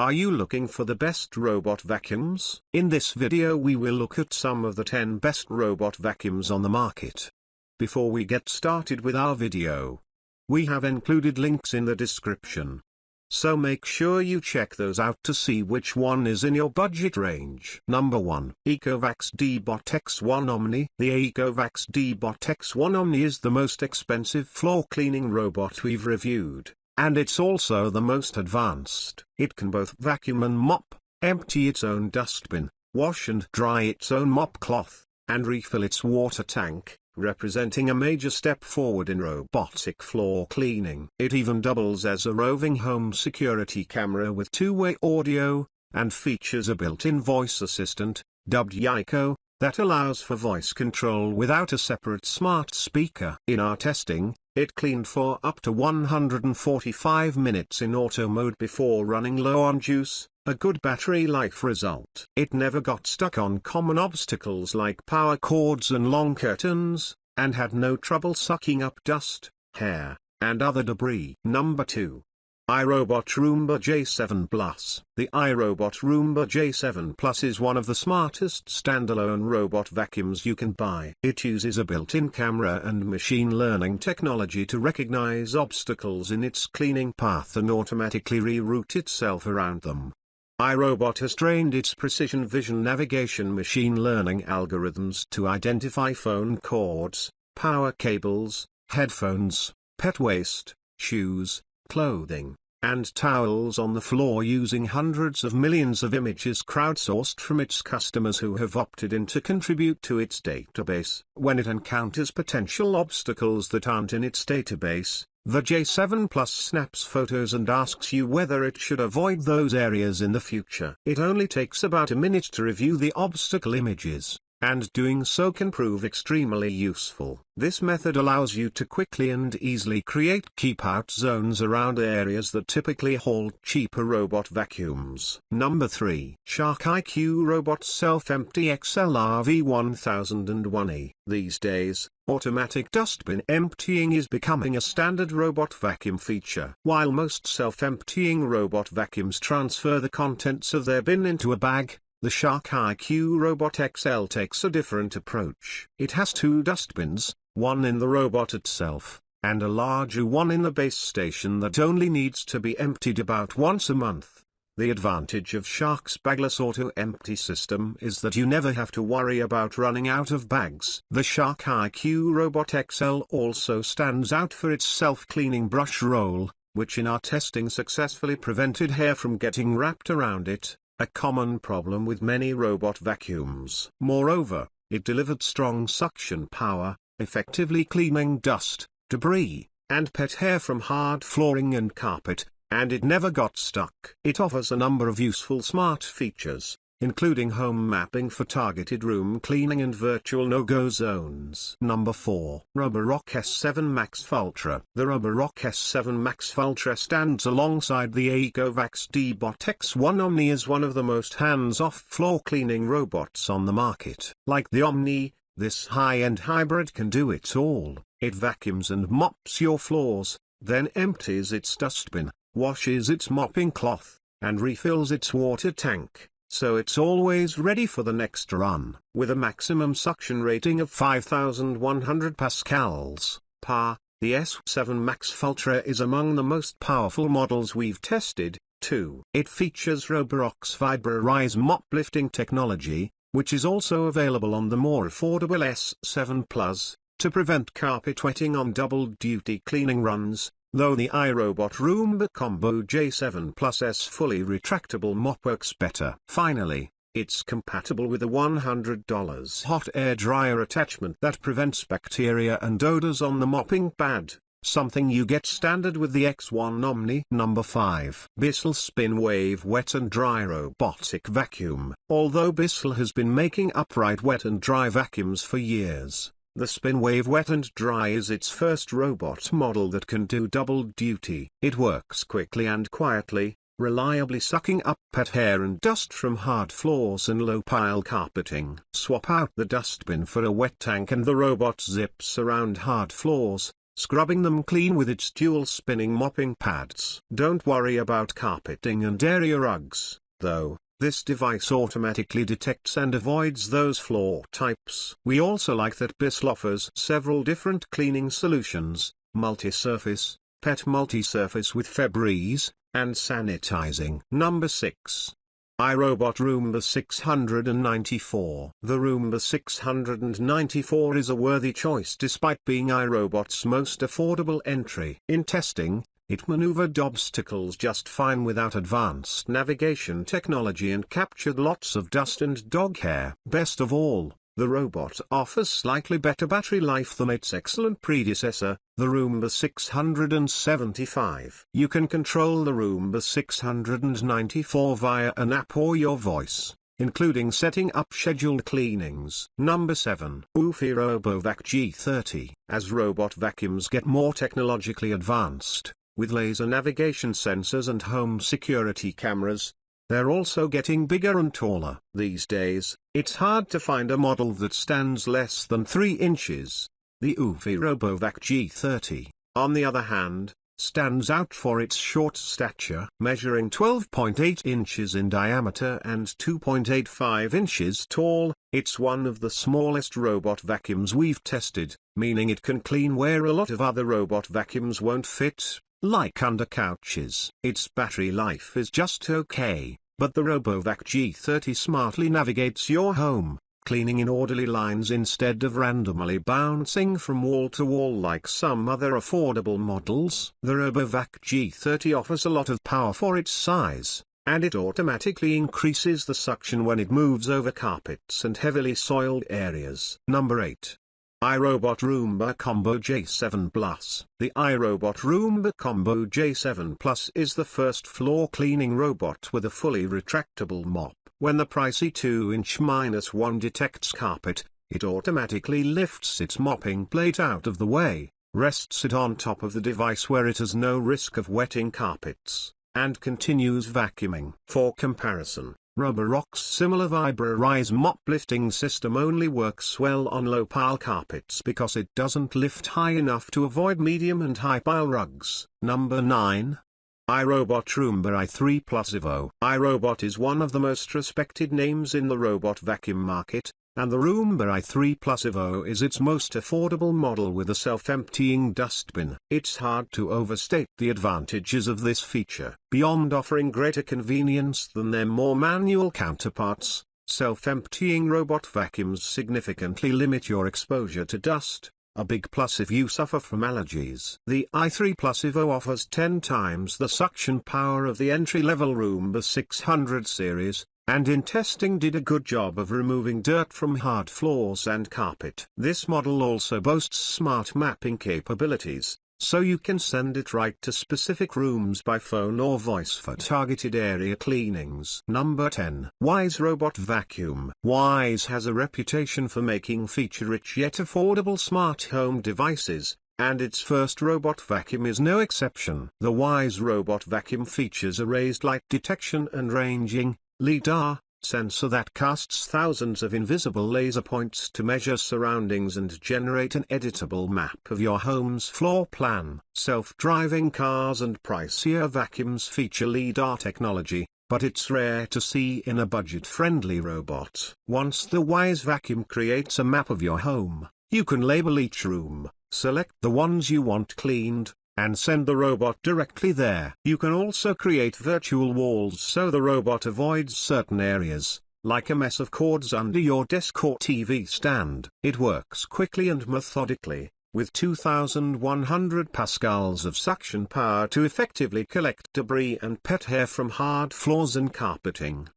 Are you looking for the best robot vacuums? In this video we will look at some of the 10 best robot vacuums on the market. Before we get started with our video, we have included links in the description. So make sure you check those out to see which one is in your budget range. Number 1. Ecovacs Deebot X1 Omni. The Ecovacs Deebot X1 Omni is the most expensive floor cleaning robot we've reviewed, and it's also the most advanced. It can both vacuum and mop, empty its own dustbin, wash and dry its own mop cloth, and refill its water tank, representing a major step forward in robotic floor cleaning. It even doubles as a roving home security camera with two-way audio, and features a built-in voice assistant, dubbed Echo, that allows for voice control without a separate smart speaker. In our testing, it cleaned for up to 145 minutes in auto mode before running low on juice, a good battery life result. It never got stuck on common obstacles like power cords and long curtains, and had no trouble sucking up dust, hair, and other debris. Number 2. iRobot Roomba J7 Plus. The iRobot Roomba J7 Plus is one of the smartest standalone robot vacuums you can buy. It uses a built-in camera and machine learning technology to recognize obstacles in its cleaning path and automatically reroute itself around them. iRobot has trained its precision vision navigation machine learning algorithms to identify phone cords, power cables, headphones, pet waste, shoes, clothing, and towels on the floor using hundreds of millions of images crowdsourced from its customers who have opted in to contribute to its database. When it encounters potential obstacles that aren't in its database, the J7 Plus snaps photos and asks you whether it should avoid those areas in the future. It only takes about a minute to review the obstacle images, and doing so can prove extremely useful. This method allows you to quickly and easily create keep-out zones around areas that typically hold cheaper robot vacuums. Number 3. Shark IQ Robot Self-Empty XLR V1001E. These days, automatic dustbin emptying is becoming a standard robot vacuum feature. While most self-emptying robot vacuums transfer the contents of their bin into a bag, the Shark IQ Robot XL takes a different approach. It has two dustbins, one in the robot itself, and a larger one in the base station that only needs to be emptied about once a month. The advantage of Shark's bagless auto-empty system is that you never have to worry about running out of bags. The Shark IQ Robot XL also stands out for its self-cleaning brush roll, which in our testing successfully prevented hair from getting wrapped around it, a common problem with many robot vacuums. Moreover, it delivered strong suction power, effectively cleaning dust, debris, and pet hair from hard flooring and carpet, and it never got stuck. It offers a number of useful smart features, including home mapping for targeted room cleaning and virtual no-go zones. Number 4. Roborock S7 MaxV Ultra. The Roborock S7 MaxV Ultra stands alongside the Ecovacs Deebot X1 Omni as one of the most hands-off floor cleaning robots on the market. Like the Omni, this high-end hybrid can do it all. It vacuums and mops your floors, then empties its dustbin, washes its mopping cloth, and refills its water tank, so it's always ready for the next run. With a maximum suction rating of 5,100 pascals (PA), the S7 MaxV Ultra is among the most powerful models we've tested, too. It features Roborock's Wyze mop lifting technology, which is also available on the more affordable S7 Plus, to prevent carpet wetting on double-duty cleaning runs, though the iRobot Roomba Combo J7 Plus' fully retractable mop works better. Finally, it's compatible with a $100 hot air dryer attachment that prevents bacteria and odors on the mopping pad, something you get standard with the X1 Omni. Number 5. Bissell SpinWave Wet and Dry Robotic Vacuum. Although Bissell has been making upright wet and dry vacuums for years, the SpinWave Wet and Dry is its first robot model that can do double duty. It works quickly and quietly, reliably sucking up pet hair and dust from hard floors and low-pile carpeting. Swap out the dustbin for a wet tank and the robot zips around hard floors, scrubbing them clean with its dual spinning mopping pads. Don't worry about carpeting and area rugs, though. This device automatically detects and avoids those floor types. We also like that Bissell offers several different cleaning solutions: multi-surface, pet multi-surface with Febreze, and sanitizing. Number 6. iRobot Roomba 694. The Roomba 694 is a worthy choice despite being iRobot's most affordable entry. In testing, it maneuvered obstacles just fine without advanced navigation technology and captured lots of dust and dog hair. Best of all, the robot offers slightly better battery life than its excellent predecessor, the Roomba 675. You can control the Roomba 694 via an app or your voice, including setting up scheduled cleanings. Number 7. Eufy RoboVac G30. As robot vacuums get more technologically advanced, with laser navigation sensors and home security cameras, they're also getting bigger and taller. These days, it's hard to find a model that stands less than 3 inches. The Eufy RoboVac G30, on the other hand, stands out for its short stature. Measuring 12.8 inches in diameter and 2.85 inches tall, it's one of the smallest robot vacuums we've tested, meaning it can clean where a lot of other robot vacuums won't fit, like under couches. Its battery life is just okay, but the RoboVac G30 smartly navigates your home, cleaning in orderly lines instead of randomly bouncing from wall to wall like some other affordable models. The RoboVac G30 offers a lot of power for its size, and it automatically increases the suction when it moves over carpets and heavily soiled areas. Number 8. iRobot Roomba Combo J7 Plus. The iRobot Roomba Combo J7 Plus is the first floor cleaning robot with a fully retractable mop. When the pricey 2-inch-1 detects carpet, it automatically lifts its mopping plate out of the way, rests it on top of the device where it has no risk of wetting carpets, and continues vacuuming. For comparison, Roborock's similar Wyze mop lifting system only works well on low-pile carpets because it doesn't lift high enough to avoid medium and high-pile rugs. Number 9. iRobot Roomba i3 Plus Evo. iRobot is one of the most respected names in the robot vacuum market, and the Roomba i3 Plus Evo is its most affordable model with a self-emptying dustbin. It's hard to overstate the advantages of this feature. Beyond offering greater convenience than their more manual counterparts, self-emptying robot vacuums significantly limit your exposure to dust, a big plus if you suffer from allergies. The i3 Plus Evo offers 10 times the suction power of the entry-level Roomba 600 series, and in testing did a good job of removing dirt from hard floors and carpet. This model also boasts smart mapping capabilities, so you can send it right to specific rooms by phone or voice for targeted area cleanings. Number 10. Wyze Robot Vacuum. Wyze has a reputation for making feature-rich yet affordable smart home devices, and its first robot vacuum is no exception. The Wyze Robot Vacuum features a raised light detection and ranging LiDAR sensor that casts thousands of invisible laser points to measure surroundings and generate an editable map of your home's floor plan. Self-driving cars and pricier vacuums feature LiDAR technology, but it's rare to see in a budget-friendly robot. Once the Wyze vacuum creates a map of your home, you can label each room, select the ones you want cleaned, and send the robot directly there. You can also create virtual walls so the robot avoids certain areas, like a mess of cords under your desk or TV stand. It works quickly and methodically, with 2,100 pascals of suction power to effectively collect debris and pet hair from hard floors and carpeting.